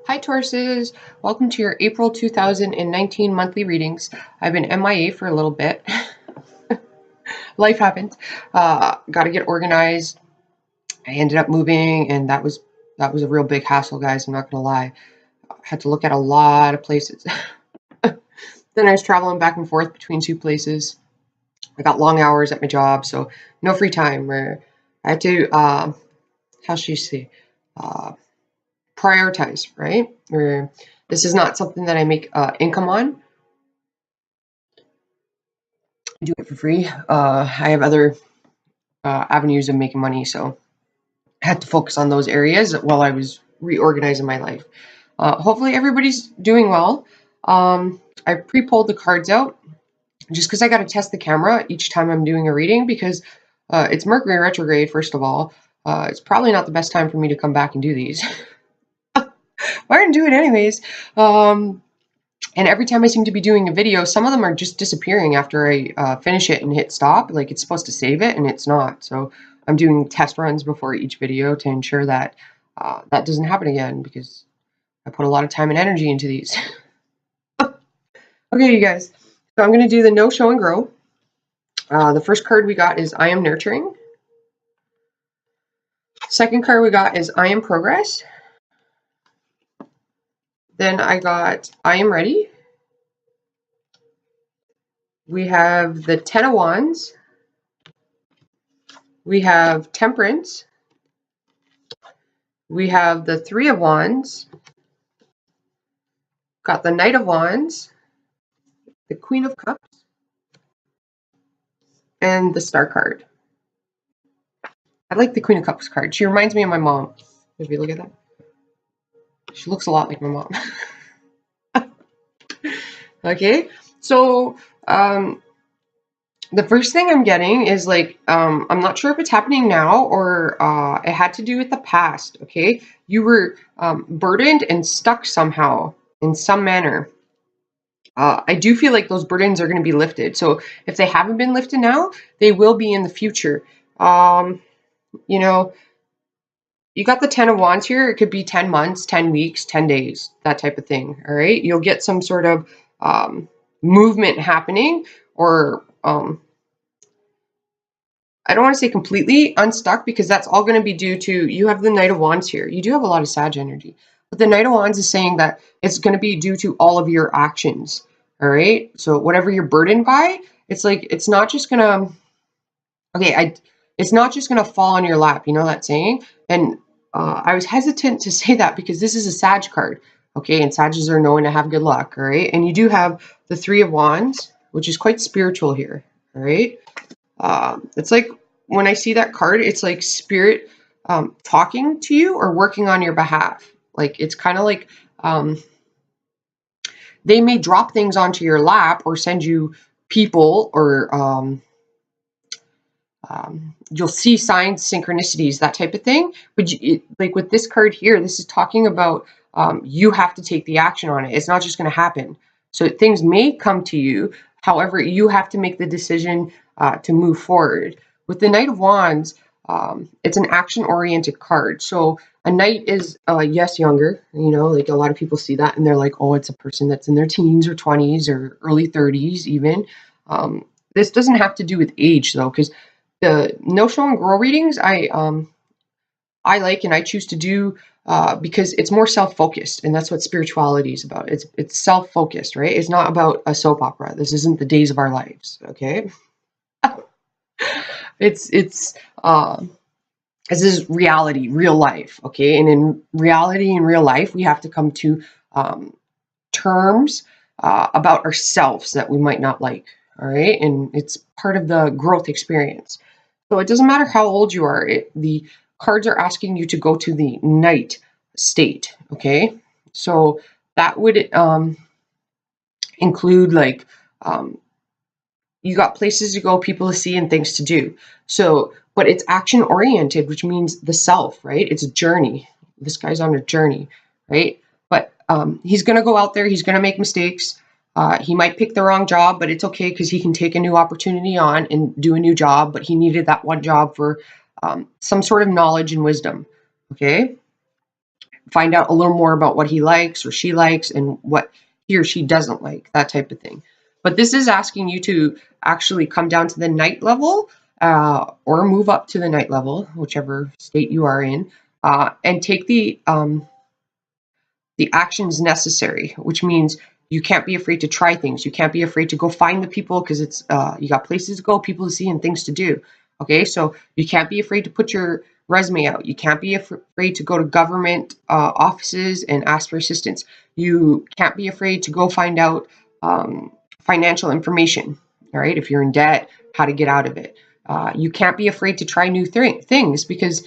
Hi Tauruses, welcome to your April 2019 monthly readings. I've been MIA for a little bit. Life happens. Got to get organized. I ended up moving, and that was a real big hassle, guys. I'm not gonna lie. I had to look at a lot of places. Then I was traveling back and forth between two places. I got long hours at my job, so no free time. Where I had to, how should you say, uh, prioritize, right? Where this is not something that I make income on. I do it for free. I have other avenues of making money, so I had to focus on those areas while I was reorganizing my life. Hopefully, everybody's doing well. I pre-pulled the cards out just because I got to test the camera each time I'm doing a reading because it's Mercury retrograde, first of all. It's probably not the best time for me to come back and do these. But I didn't do it anyways. And every time I seem to be doing a video, some of them are just disappearing after I finish it and hit stop. Like it's supposed to save it and it's not. So I'm doing test runs before each video to ensure that that doesn't happen again because I put a lot of time and energy into these. Okay, you guys. So I'm going to do the No, Show, and Grow. The first card we got is I Am Nurturing. Second card we got is I Am Progress. Then I got I Am Ready. We have the Ten of Wands. We have Temperance. We have the Three of Wands. Got the Knight of Wands. The Queen of Cups. And the Star card. I like the Queen of Cups card. She reminds me of my mom. If you look at that. She looks a lot like my mom. Okay, so the first thing I'm getting is like, I'm not sure if it's happening now or it had to do with the past, okay? You were burdened and stuck somehow in some manner. I do feel like those burdens are going to be lifted. So if they haven't been lifted now, they will be in the future. You know, you got the 10 of Wands here. It could be 10 months, 10 weeks, 10 days, that type of thing, all right? You'll get some sort of movement happening or I don't want to say completely unstuck because that's all going to be due to you have the Knight of Wands here. You do have a lot of Sag energy, but the Knight of Wands is saying that it's going to be due to all of your actions. All right. So whatever you're burdened by, it's like it's not just going to. Okay, it's not just going to fall on your lap. You know that saying? And I was hesitant to say that because this is a Sag card. Okay, and Sages are known to have good luck. All right, and you do have the Three of Wands, which is quite spiritual here. All right. It's like when I see that card, it's like spirit talking to you or working on your behalf. Like it's kind of like they may drop things onto your lap or send you people or you'll see signs, synchronicities, that type of thing. But like with this card here, this is talking about you have to take the action on it. It's not just going to happen. So things may come to you. However, you have to make the decision to move forward. With the Knight of Wands, it's an action-oriented card. So a knight is, yes, younger. You know, like a lot of people see that and they're like, oh, it's a person that's in their teens or 20s or early 30s even. This doesn't have to do with age, though, because the No, Show, and Grow readings I like and I choose to do because it's more self-focused, and that's what spirituality is about. It's self-focused, right? It's not about a soap opera. This isn't the days of our lives, okay? It's this is reality, real life, okay? And in reality, in real life, we have to come to terms about ourselves that we might not like, all right? And it's part of the growth experience. So it doesn't matter how old you are. The cards are asking you to go to the night state, okay? So that would include like you got places to go, people to see, and things to do. So, but it's action oriented, which means the self, right? It's a journey. This guy's on a journey, right? But he's going to go out there. He's going to make mistakes. He might pick the wrong job, but it's okay because he can take a new opportunity on and do a new job. But he needed that one job for some sort of knowledge and wisdom. Okay. find out a little more about what he likes or she likes and what he or she doesn't like, that type of thing. But this is asking you to actually come down to the night level, or move up to the night level, whichever state you are in, and take the actions necessary, which means you can't be afraid to try things. You can't be afraid to go find the people, because it's you got places to go, people to see, and things to do. Okay, so you can't be afraid to put your resume out. You can't be afraid to go to government offices and ask for assistance. You can't be afraid to go find out financial information. All right, if you're in debt, how to get out of it. You can't be afraid to try new things, because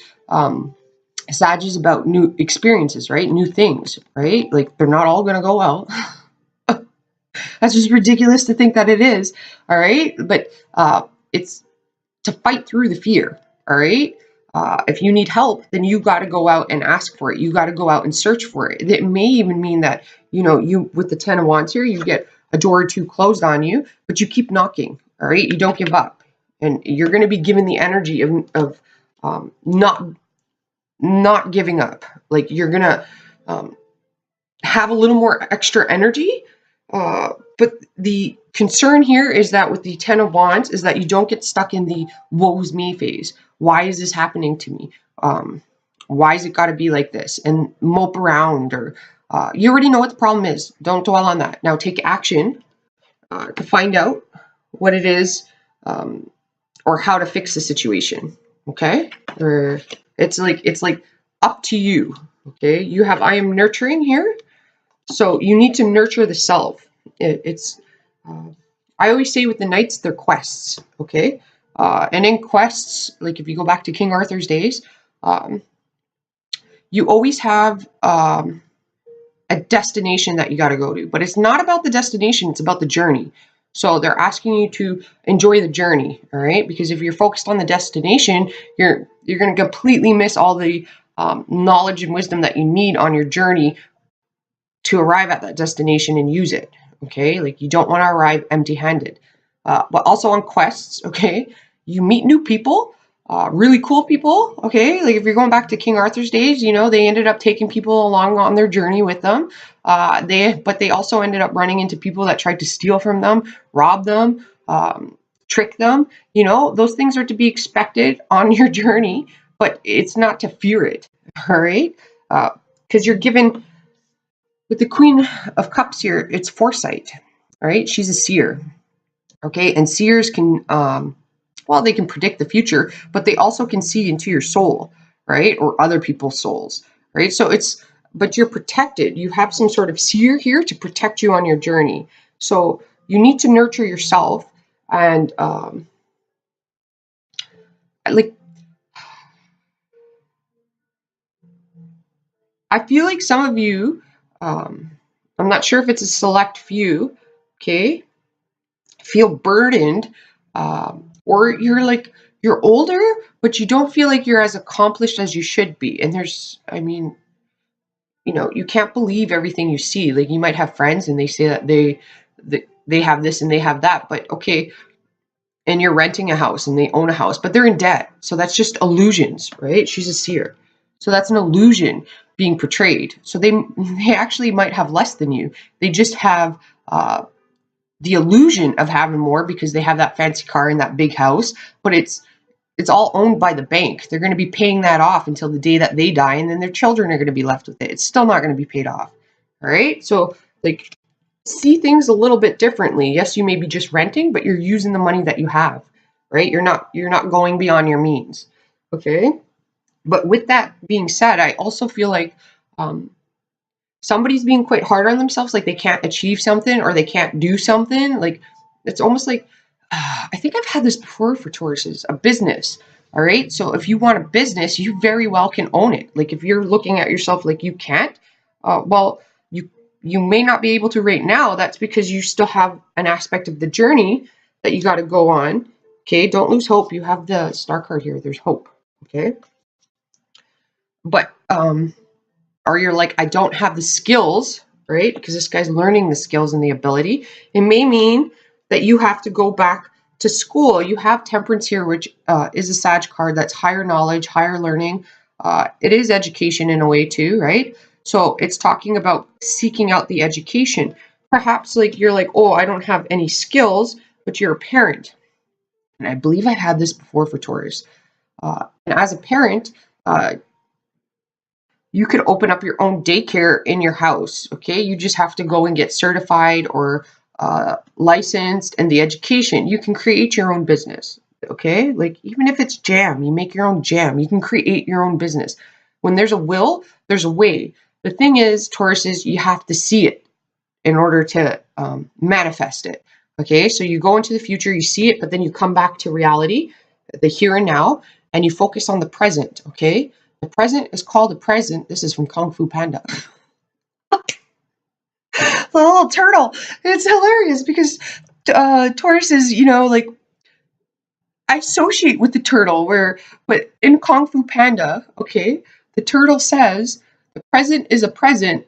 Sag is about new experiences, right? New things, right? Like, they're not all going to go well. That's just ridiculous to think that it is. All right. But it's to fight through the fear. All right. If you need help, then you got to go out and ask for it. You got to go out and search for it. It may even mean that, you, with the 10 of Wands here, you get a door or two closed on you, but you keep knocking. All right. You don't give up. And you're going to be given the energy of not giving up. Like, you're going to have a little more extra energy. But the concern here is that with the 10 of Wands is that you don't get stuck in the woe's me phase. Why is this happening to me? Why is it got to be like this? And mope around, or you already know what the problem is. Don't dwell on that. Now take action to find out what it is, or how to fix the situation. Okay? Or it's like up to you. Okay? You have I am nurturing here. So you need to nurture the self. I always say with the knights, they're quests, okay? And in quests, like if you go back to King Arthur's days, you always have a destination that you got to go to. But it's not about the destination, it's about the journey. So they're asking you to enjoy the journey, all right? Because if you're focused on the destination, you're going to completely miss all the knowledge and wisdom that you need on your journey to arrive at that destination and use it. Okay, like you don't want to arrive empty-handed. But also on quests, okay, you meet new people, really cool people. Okay, like if you're going back to King Arthur's days, they ended up taking people along on their journey with them. But they also ended up running into people that tried to steal from them, rob them, trick them. Those things are to be expected on your journey, but it's not to fear it. All right, because you're given. With the Queen of Cups here, it's foresight, all right? She's a seer, okay? And seers can, they can predict the future, but they also can see into your soul, right? Or other people's souls, right? But you're protected. You have some sort of seer here to protect you on your journey. So you need to nurture yourself. And I feel like some of you, I'm not sure if it's a select few, okay, feel burdened, or you're older, but you don't feel like you're as accomplished as you should be. And you can't believe everything you see. Like, you might have friends and they say that they have this and they have that, but okay, and you're renting a house and they own a house, but they're in debt. So that's just illusions, right? She's a seer. So that's an illusion being portrayed. So they actually might have less than you. They just have the illusion of having more because they have that fancy car and that big house, but it's all owned by the bank. They're going to be paying that off until the day that they die, and then their children are going to be left with it. It's still not going to be paid off. All right? So, see things a little bit differently. Yes, you may be just renting, but you're using the money that you have, right? You're not going beyond your means. Okay? But with that being said, I also feel like somebody's being quite hard on themselves, like they can't achieve something or they can't do something. Like, it's almost like, I think I've had this before for Tauruses, a business. All right. So if you want a business, you very well can own it. Like, if you're looking at yourself like you can't, you may not be able to right now. That's because you still have an aspect of the journey that you got to go on. Okay. Don't lose hope. You have the star card here. There's hope. Okay. But, or you're like, I don't have the skills, right? Because this guy's learning the skills and the ability. It may mean that you have to go back to school. You have Temperance here, which is a Sag card. That's higher knowledge, higher learning. It is education in a way too, right? So it's talking about seeking out the education. Perhaps like you're like, oh, I don't have any skills, but you're a parent. And I believe I've had this before for Taurus. And as a parent, uh, you could open up your own daycare in your house. Okay, you just have to go and get certified or licensed, and the education. You can create your own business. Okay, like even if it's jam, you make your own jam. You can create your own business. When there's a will, there's a way. The thing is, Taurus, is you have to see it in order to manifest it. Okay, so you go into the future, you see it, but then you come back to reality, the here and now, and you focus on the present. Okay, the present is called the present. This is from Kung Fu Panda. The little turtle. It's hilarious because Taurus is, like I associate with the turtle but in Kung Fu Panda, okay, the turtle says the present is a present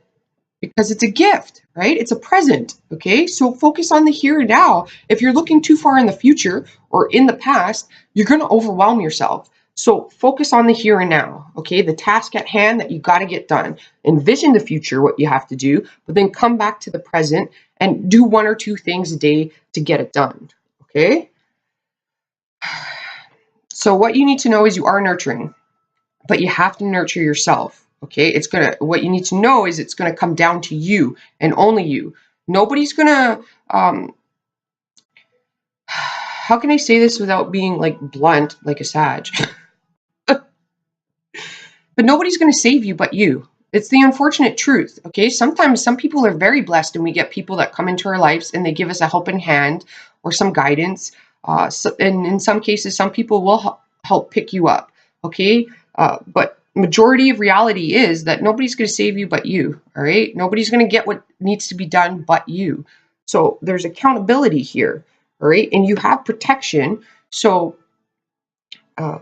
because it's a gift, right? It's a present, okay? So focus on the here and now. If you're looking too far in the future or in the past, you're going to overwhelm yourself. So focus on the here and now, okay? The task at hand that you got to get done. Envision the future, what you have to do, but then come back to the present and do one or two things a day to get it done, okay? So what you need to know is you are nurturing, but you have to nurture yourself. Okay, what you need to know is it's gonna come down to you and only you. Nobody's gonna how can I say this without being like blunt, like a Sag? But nobody's gonna save you but you. It's the unfortunate truth. Okay, sometimes some people are very blessed and we get people that come into our lives and they give us a helping hand or some guidance. And in some cases, some people will help pick you up. Okay, but majority of reality is that nobody's going to save you but you. All right, nobody's going to get what needs to be done but you. So there's accountability here. All right, and you have protection. So uh,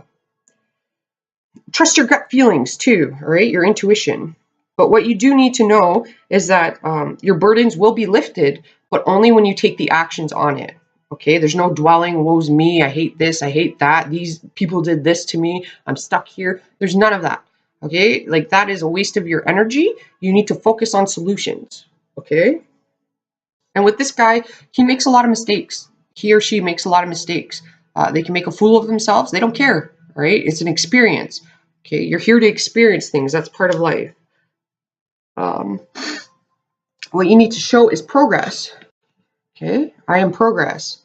trust your gut feelings too. All right, your intuition. But what you do need to know is that your burdens will be lifted, but only when you take the actions on it. Okay, there's no dwelling, woe's me, I hate this, I hate that, these people did this to me, I'm stuck here. There's none of that. Okay, like that is a waste of your energy. You need to focus on solutions. Okay, and with this guy, he makes a lot of mistakes. He or she makes a lot of mistakes. They can make a fool of themselves. They don't care. Right? It's an experience. Okay, you're here to experience things. That's part of life. Um, what you need to show is progress. Okay, I am progress.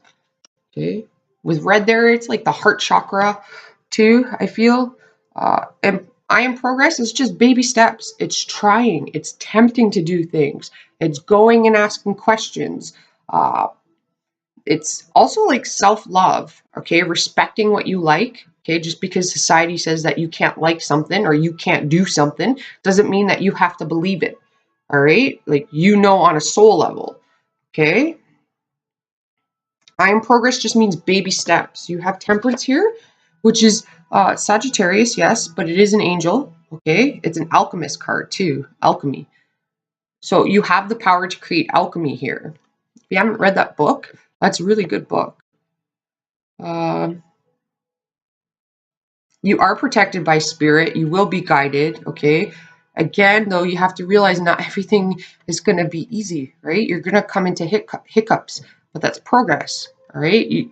Okay, with red there, it's like the heart chakra too, I feel. And I am progress is just baby steps. It's trying, it's tempting to do things, it's going and asking questions. It's also like self-love, okay, respecting what you like. Okay, just because society says that you can't like something or you can't do something doesn't mean that you have to believe it. All right, like on a soul level. Okay, I am progress just means baby steps. You have temperance here, which is Sagittarius, yes, but it is an angel. Okay, it's an alchemist card too, alchemy. So you have the power to create alchemy here. If you haven't read that book, that's a really good book. You are protected by spirit. You will be guided. Okay. Again, though, you have to realize not everything is going to be easy, right? You're going to come into hiccups, but that's progress. All right.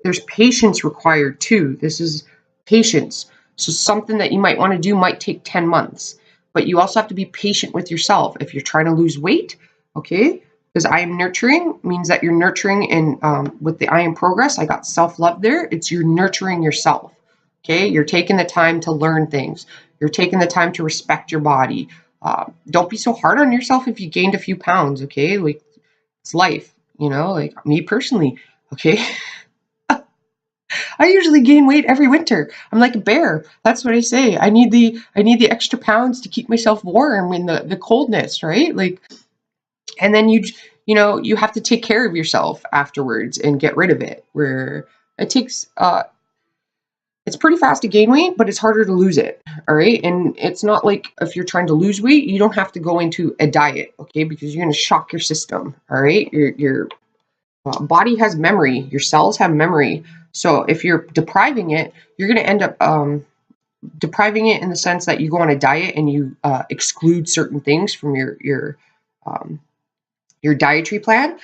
There's patience required too. This is patience. So something that you might want to do might take 10 months, but you also have to be patient with yourself. If you're trying to lose weight, okay, because I am nurturing means that you're nurturing, and with the I am progress, I got self-love there. It's you're nurturing yourself. Okay, you're taking the time to learn things. You're taking the time to respect your body. Don't be so hard on yourself if you gained a few pounds. Okay, like it's life. Like me personally. Okay, I usually gain weight every winter. I'm like a bear. That's what I say. I need the extra pounds to keep myself warm in the coldness, right? Like, and then you have to take care of yourself afterwards and get rid of it, where it takes it's pretty fast to gain weight, but it's harder to lose it. All right, and it's not like if you're trying to lose weight, you don't have to go into a diet, okay, because you're going to shock your system. All right, your body has memory, your cells have memory. So if you're depriving it, you're going to end up depriving it in the sense that you go on a diet and you exclude certain things from your dietary plan.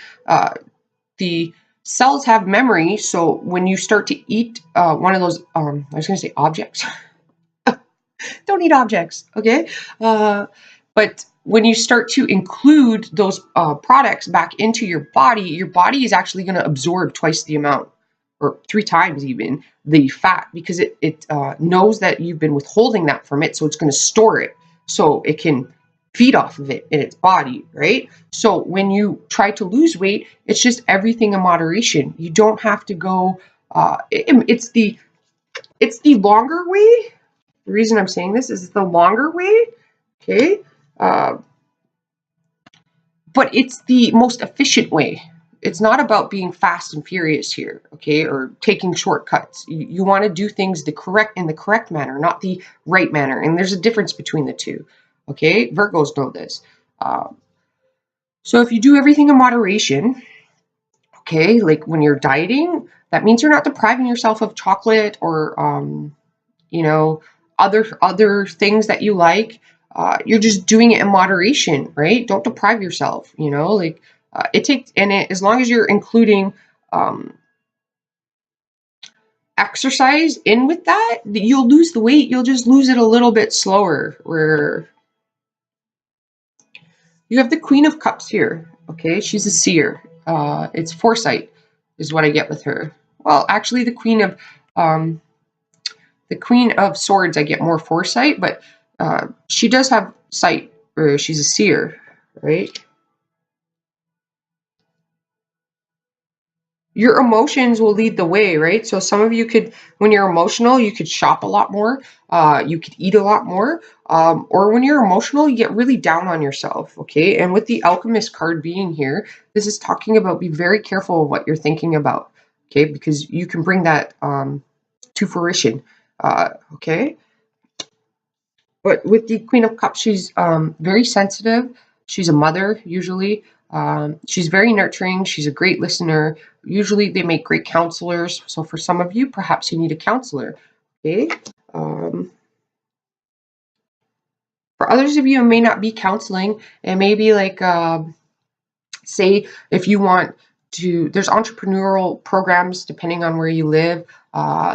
The cells have memory, so when you start to eat one of those, I was going to say objects. Don't eat objects, okay? But when you start to include those products back into your body is actually going to absorb twice the amount, or 3 times even, the fat, because it knows that you've been withholding that from it, so it's going to store it so it can feed off of it in its body, right? So when you try to lose weight, it's just everything in moderation. You don't have to go. It's the longer way. The reason I'm saying this is the longer way, okay? But it's the most efficient way. It's not about being fast and furious here, okay, or taking shortcuts. You want to do things in the correct manner, not the right manner. And there's a difference between the two, okay? Virgos know this. So if you do everything in moderation, okay, like when you're dieting, that means you're not depriving yourself of chocolate or you know, other things that you like. You're just doing it in moderation, right? Don't deprive yourself, you know, like it takes, and as long as you're including exercise in with that, you'll lose the weight. You'll just lose it a little bit slower. Where you have the Queen of Cups here, okay? She's a seer. It's foresight is what I get with her. Well, actually, the Queen of Swords, I get more foresight, but she does have sight, or she's a seer, right? Your emotions will lead the way, right? So some of you could, when you're emotional, you could shop a lot more, you could eat a lot more, or when you're emotional, you get really down on yourself, okay? And with the Alchemist card being here, this is talking about be very careful of what you're thinking about, okay? Because you can bring that to fruition, okay? But with the Queen of Cups, she's very sensitive. She's a mother, usually. She's very nurturing. She's a great listener. Usually they make great counselors. So for some of you, perhaps you need a counselor. Okay. For others of you, it may not be counseling. It may be like, say, if you want to, there's entrepreneurial programs depending on where you live.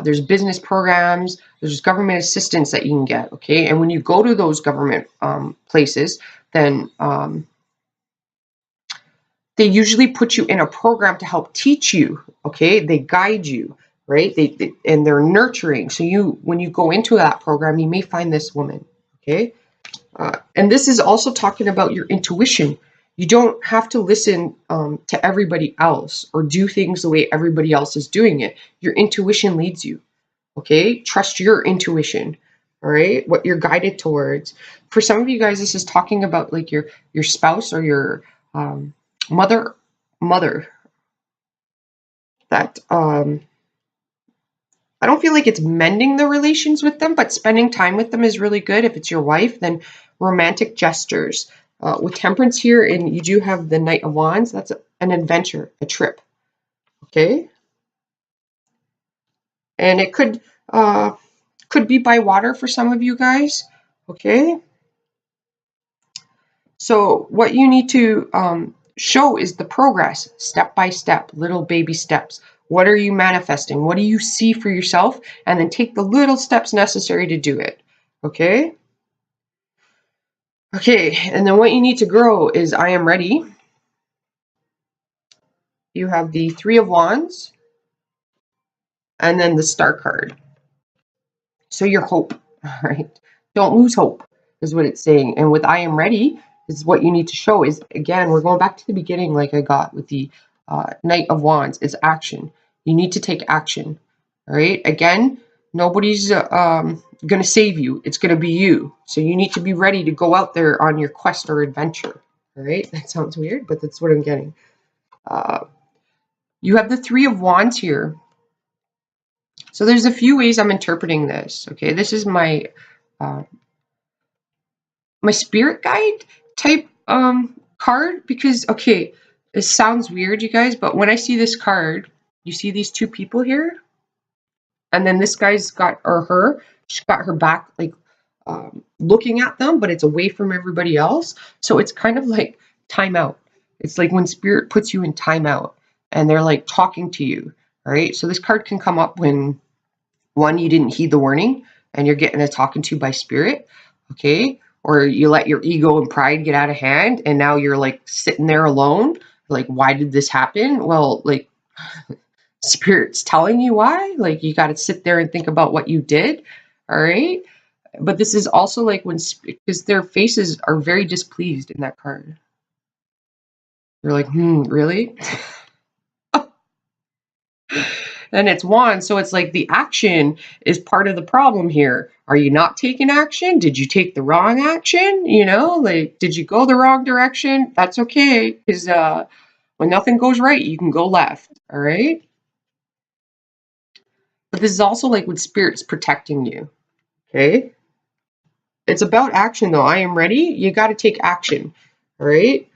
There's business programs, there's government assistance that you can get, okay? And when you go to those government places, then they usually put you in a program to help teach you, okay? They guide you, right? And they're nurturing. So when you go into that program, you may find this woman, okay? And this is also talking about your intuition. You don't have to listen to everybody else or do things the way everybody else is doing it. Your intuition leads you, okay? Trust your intuition, all right? What you're guided towards. For some of you guys, this is talking about like your spouse or your mother that I don't feel like it's mending the relations with them, but spending time with them is really good. If it's your wife, then romantic gestures. With Temperance here, and you do have the Knight of Wands, that's an adventure, a trip, okay? And it could be by water for some of you guys, okay? So what you need to show is the progress, step by step, little baby steps. What are you manifesting? What do you see for yourself? And then take the little steps necessary to do it, okay? Okay, and then what you need to grow is I am ready. You have the Three of Wands and then the Star card. So your hope, right? Don't lose hope is what it's saying. And with I am ready is what you need to show is, again, we're going back to the beginning like I got with the Knight of Wands. It's action. You need to take action, all right? Again, nobody's going to save you. It's going to be you. So you need to be ready to go out there on your quest or adventure, all right? That sounds weird, but that's what I'm getting. You have the Three of Wands here. So there's a few ways I'm interpreting this, okay? This is my my spirit guide type card because, okay, it sounds weird, you guys, but when I see this card, you see these two people here? And then this guy's got, or her, She's got her back, like looking at them, but it's away from everybody else. So it's kind of like timeout. It's like when spirit puts you in timeout and they're like talking to you. All right. So this card can come up when one, you didn't heed the warning and you're getting a talking to by spirit. Okay. Or you let your ego and pride get out of hand and now you're like sitting there alone. Like, why did this happen? Well, like, spirit's telling you why. Like, you got to sit there and think about what you did. All right. But this is also like when, because their faces are very displeased in that card. They're like, really? And it's one, so it's like the action is part of the problem here. Are you not taking action? Did you take the wrong action? You know, like, did you go the wrong direction? That's okay, because when nothing goes right, you can go left, all right? But this is also like when spirit's protecting you, okay? It's about action, though. I am ready. You got to take action, all right?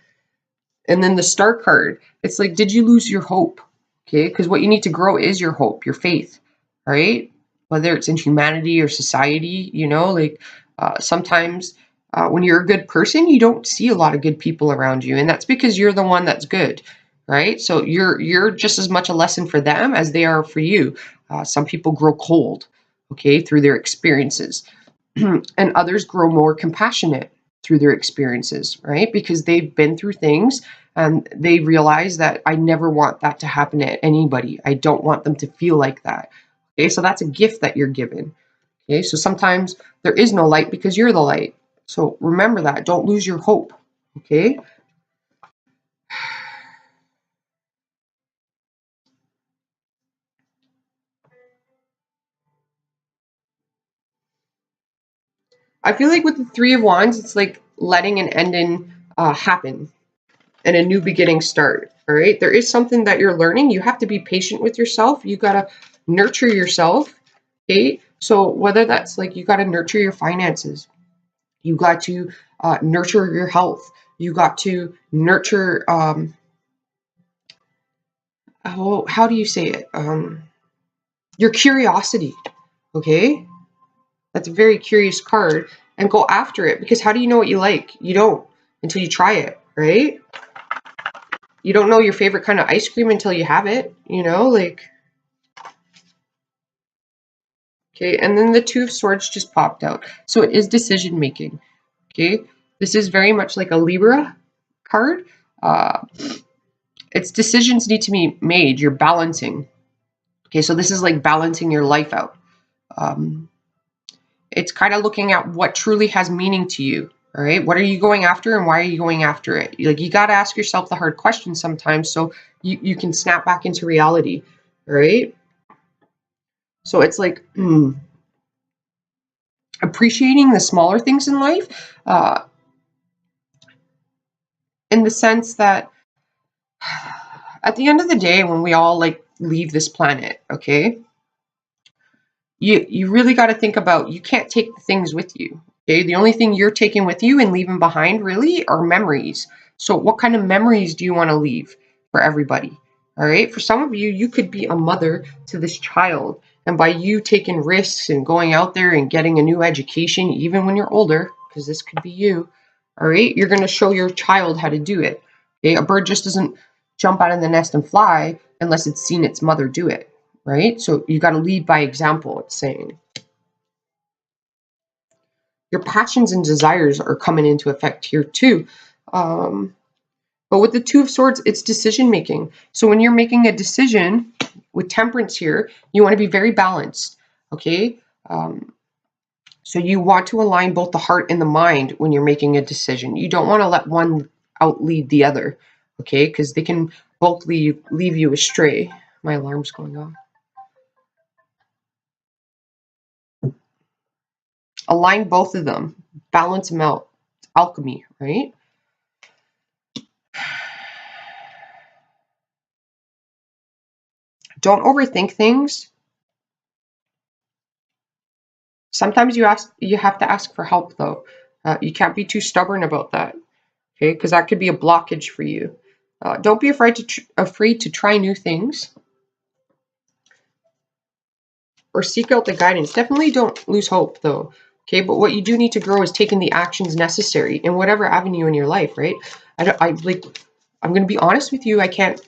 And then the star card, it's like, did you lose your hope? Okay, because what you need to grow is your hope, your faith, right? Whether it's in humanity or society, you know, like sometimes when you're a good person, you don't see a lot of good people around you, and that's because you're the one that's good, right? So you're just as much a lesson for them as they are for you. Some people grow cold, okay, through their experiences, and others grow more compassionate through their experiences, right? Because they've been through things and they realize that I never want that to happen to anybody. I don't want them to feel like that. Okay, so that's a gift that you're given. Okay, so sometimes there is no light because you're the light. So remember that. Don't lose your hope. Okay. I feel like with the Three of Wands, it's like letting an ending happen and a new beginning start. All right. There is something that you're learning. You have to be patient with yourself. You got to nurture yourself. Okay. So whether that's like you got to nurture your finances, you got to nurture your health, you got to nurture, how do you say it? Your curiosity. Okay. That's a very curious card and go after it because how do you know what you like? You don't until you try it. Right. You don't know your favorite kind of ice cream until you have it, you know, like, okay. And then the Two of Swords just popped out. So it is decision making. Okay. This is very much like a Libra card. Uh, its decisions need to be made. You're balancing. Okay. So this is like balancing your life out. Um, it's kind of looking at what truly has meaning to you. All right. What are you going after and why are you going after it? Like, you got to ask yourself the hard questions sometimes so you can snap back into reality. All right. So it's like appreciating the smaller things in life, in the sense that at the end of the day, when we all like leave this planet, okay, you really got to think about, you can't take the things with you. Okay, the only thing you're taking with you and leaving behind really are memories. So what kind of memories do you want to leave for everybody? All right, for some of you, you could be a mother to this child, and by you taking risks and going out there and getting a new education, even when you're older, because this could be you, all right, you're going to show your child how to do it. Okay, a bird just doesn't jump out of the nest and fly unless it's seen its mother do it, right? So you got to lead by example, it's saying. Your passions and desires are coming into effect here too. But with the Two of Swords, it's decision making. So when you're making a decision with Temperance here, you want to be very balanced, okay? So you want to align both the heart and the mind when you're making a decision. You don't want to let one outlead the other, okay? Because they can both leave you astray. My alarm's going off. Align both of them. Balance them out. It's alchemy, right? Don't overthink things. Sometimes you have to ask for help, though. You can't be too stubborn about that, okay? Because that could be a blockage for you. Don't be afraid to try new things, or seek out the guidance. Definitely don't lose hope though. Okay, but what you do need to grow is taking the actions necessary in whatever avenue in your life, right? I'm going to be honest with you. I can't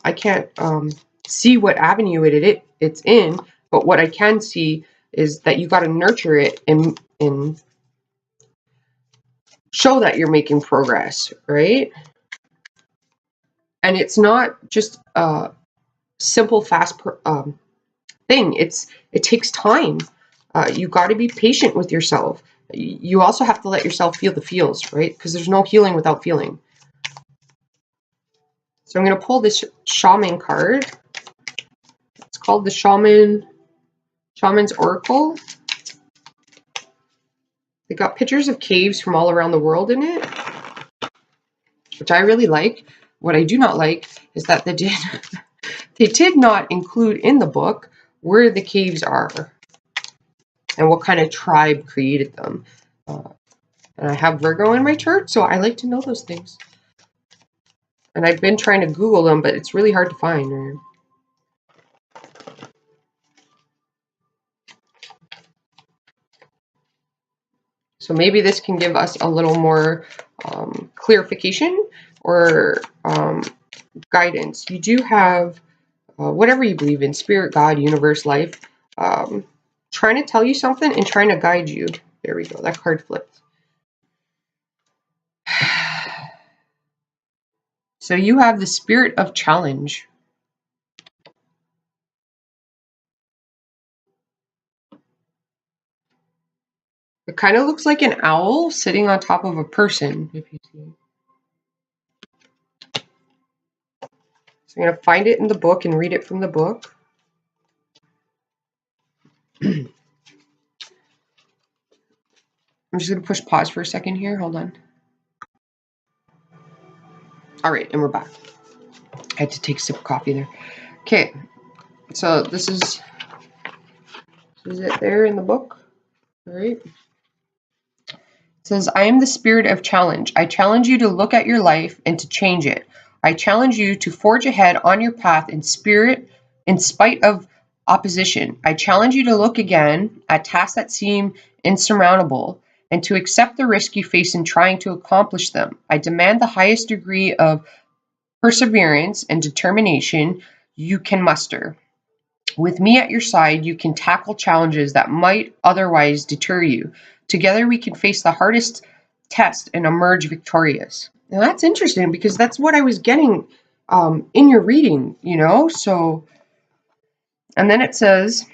see what avenue it's in, but what I can see is that you got to nurture it and show that you're making progress, right? And it's not just a simple, fast thing. It takes time. You got to be patient with yourself. You also have to let yourself feel the feels, right? Because there's no healing without feeling. So I'm going to pull this shaman card. It's called the Shaman's Oracle. They got pictures of caves from all around the world in it, which I really like. What I do not like is that they did not include in the book where the caves are and what kind of tribe created them. And I have Virgo in my chart, so I like to know those things. And I've been trying to Google them, but it's really hard to find. So maybe this can give us a little more clarification or guidance. You do have whatever you believe in, spirit, God, universe, life, trying to tell you something and trying to guide you. There we go. That card flipped. So you have the spirit of challenge. It kind of looks like an owl sitting on top of a person, if you see. So I'm going to find it in the book and read it from the book. I'm just going to push pause for a second here. Hold on. All right, and we're back. I had to take a sip of coffee there. Okay, so this is it there in the book. All right. It says, I am the spirit of challenge. I challenge you to look at your life and to change it. I challenge you to forge ahead on your path in spirit in spite of opposition. I challenge you to look again at tasks that seem insurmountable and to accept the risk you face in trying to accomplish them. I demand the highest degree of perseverance and determination you can muster. With me at your side, you can tackle challenges that might otherwise deter you. Together, we can face the hardest test and emerge victorious. Now, that's interesting because that's what I was getting in your reading, So, and then it says,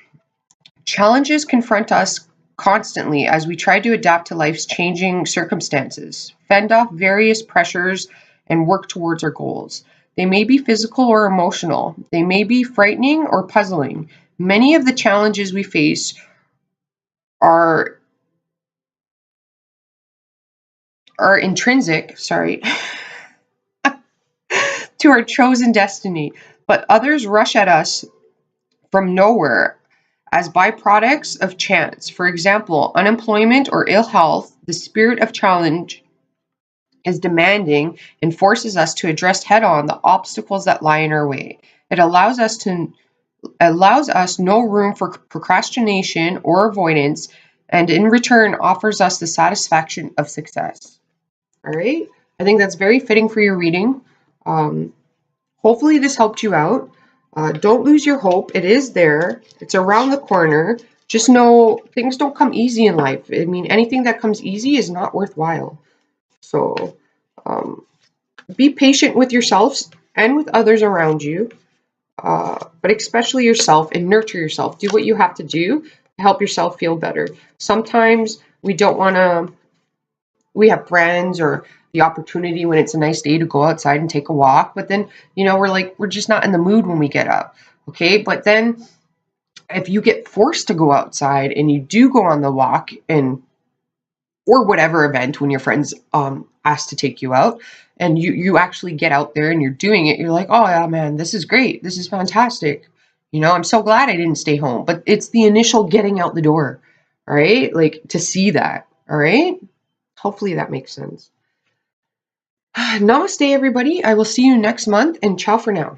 challenges confront us constantly as we try to adapt to life's changing circumstances, fend off various pressures, and work towards our goals. They may be physical or emotional. They may be frightening or puzzling. Many of the challenges we face are intrinsic, to our chosen destiny, but others rush at us from nowhere as byproducts of chance. For example, unemployment or ill health. The spirit of challenge is demanding and forces us to address head-on the obstacles that lie in our way. It allows us no room for procrastination or avoidance, and in return offers us the satisfaction of success. All right? I think that's very fitting for your reading. Hopefully this helped you out. Don't lose your hope. It is there. It's around the corner. Just know things don't come easy in life. I mean, anything that comes easy is not worthwhile. So be patient with yourselves and with others around you, but especially yourself, and nurture yourself. Do what you have to do to help yourself feel better. Sometimes we have friends or the opportunity when it's a nice day to go outside and take a walk, but then, we're just not in the mood when we get up. Okay. But then if you get forced to go outside and you do go on the walk or whatever event when your friends ask to take you out and you actually get out there and you're doing it, you're like, oh yeah, man, this is great. This is fantastic. I'm so glad I didn't stay home. But it's the initial getting out the door, all right? Like to see that, all right? Hopefully that makes sense. Namaste, everybody. I will see you next month, and ciao for now.